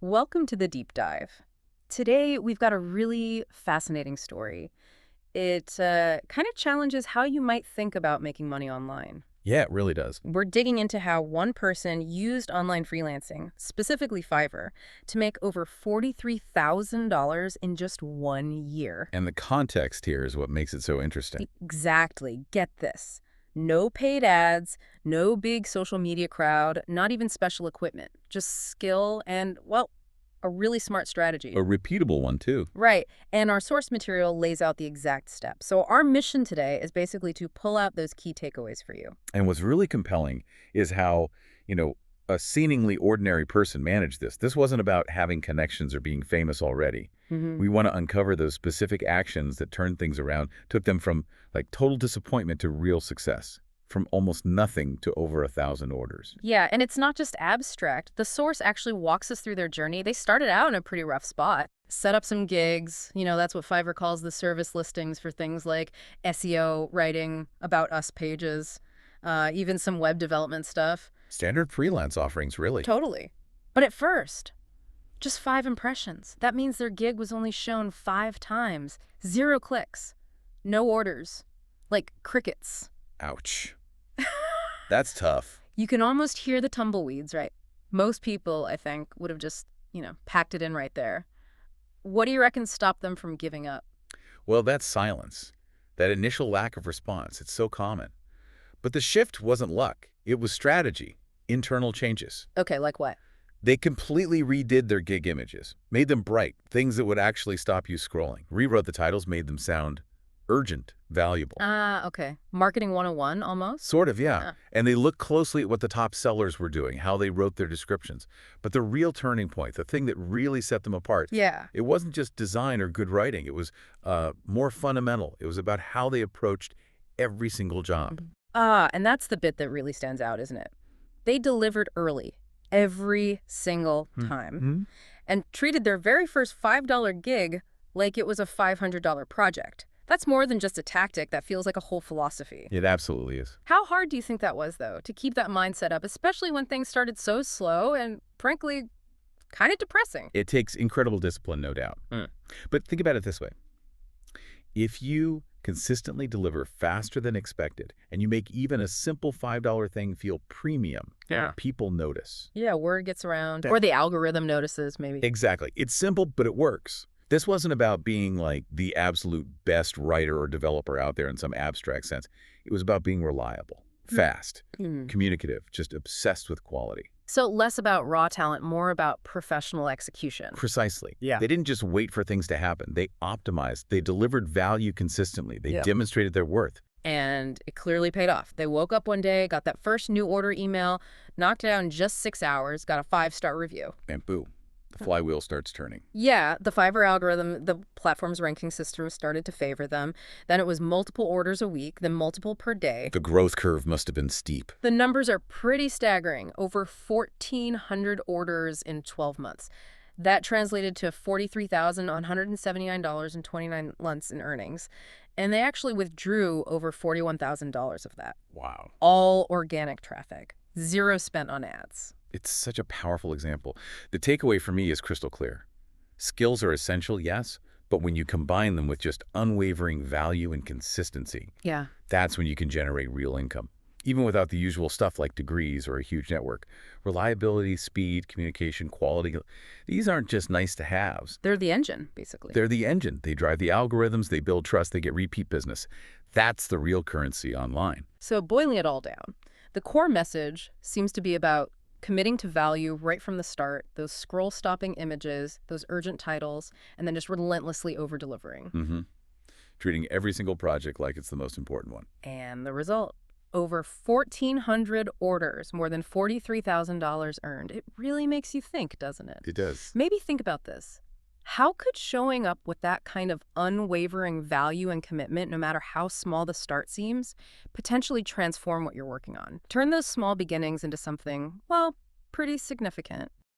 Welcome to the deep dive. Today, we've got a really fascinating story. It kind of challenges how you might think about making money online. Yeah, it really does. We're digging into how one person used online freelancing, specifically Fiverr, to make over $43,000 in just 1 year. And the context here is what makes it so interesting. Exactly. Get this. No paid ads, no big social media crowd, not even special equipment. Just skill and, well, a really smart strategy. A repeatable one, too. Right. And our source material lays out the exact steps. So our mission today is basically to pull out those key takeaways for you. And what's really compelling is how, a seemingly ordinary person managed this. This wasn't about having connections or being famous already. We want to uncover those specific actions that turned things around, took them from like total disappointment to real success, from almost nothing to over 1,000 orders. Yeah, and it's not just abstract. The source actually walks us through their journey. They started out in a pretty rough spot. Set up some gigs. That's what Fiverr calls the service listings for things like SEO, writing, about us pages, even some web development stuff. Standard freelance offerings, really. Totally. But at first, just 5 impressions. That means their gig was only shown 5 times. 0 clicks. No orders. Like crickets. Ouch. That's tough. You can almost hear the tumbleweeds, right? Most people, I think, would have just, packed it in right there. What do you reckon stopped them from giving up? Well, that's silence. That initial lack of response, it's so common. But the shift wasn't luck. It was strategy, internal changes. Okay, like what? They completely redid their gig images, made them bright, things that would actually stop you scrolling, rewrote the titles, made them sound urgent, valuable. Okay. Marketing 101 almost? Sort of, yeah. Yeah. And they looked closely at what the top sellers were doing, how they wrote their descriptions. But the real turning point, the thing that really set them apart, Yeah. it wasn't just design or good writing. It was more fundamental. It was about how they approached every single job. And that's the bit that really stands out, isn't it? They delivered early, every single time, and treated their very first $5 gig like it was a $500 project. That's more than just a tactic. That feels like a whole philosophy. It absolutely is. How hard do you think that was, though, to keep that mindset up, especially when things started so slow and, frankly, kind of depressing? It takes incredible discipline, no doubt. But think about it this way. If you consistently deliver faster than expected, and you make even a simple $5 thing feel premium, people notice. Yeah, word gets around, or the algorithm notices, maybe. Exactly. It's simple, but it works. This wasn't about being like the absolute best writer or developer out there in some abstract sense. It was about being reliable, fast, communicative, just obsessed with quality. So less about raw talent, more about professional execution. Precisely. Yeah. They didn't just wait for things to happen. They optimized. They delivered value consistently. They demonstrated their worth. And it clearly paid off. They woke up one day, got that first new order email, knocked it out in just 6 hours, got a 5-star review. And boom, the flywheel starts turning. Yeah, the Fiverr algorithm, the platform's ranking system started to favor them. Then it was multiple orders a week, then multiple per day. The growth curve must have been steep. The numbers are pretty staggering. Over 1,400 orders in 12 months. That translated to $43,179.29 in earnings. And they actually withdrew over $41,000 of that. Wow. All organic traffic. 0 spent on ads. It's such a powerful example. The takeaway for me is crystal clear. Skills are essential, yes, but when you combine them with just unwavering value and consistency, Yeah. that's when you can generate real income. Even without the usual stuff like degrees or a huge network. Reliability, speed, communication, quality, these aren't just nice-to-haves. They're the engine, basically. They're the engine. They drive the algorithms, they build trust, they get repeat business. That's the real currency online. So boiling it all down, the core message seems to be about committing to value right from the start, those scroll-stopping images, those urgent titles, and then just relentlessly over-delivering. Treating every single project like it's the most important one. And the result? Over 1,400 orders, more than $43,000 earned. It really makes you think, doesn't it? It does. Maybe think about this. How could showing up with that kind of unwavering value and commitment, no matter how small the start seems, potentially transform what you're working on? Turn those small beginnings into something, well, pretty significant.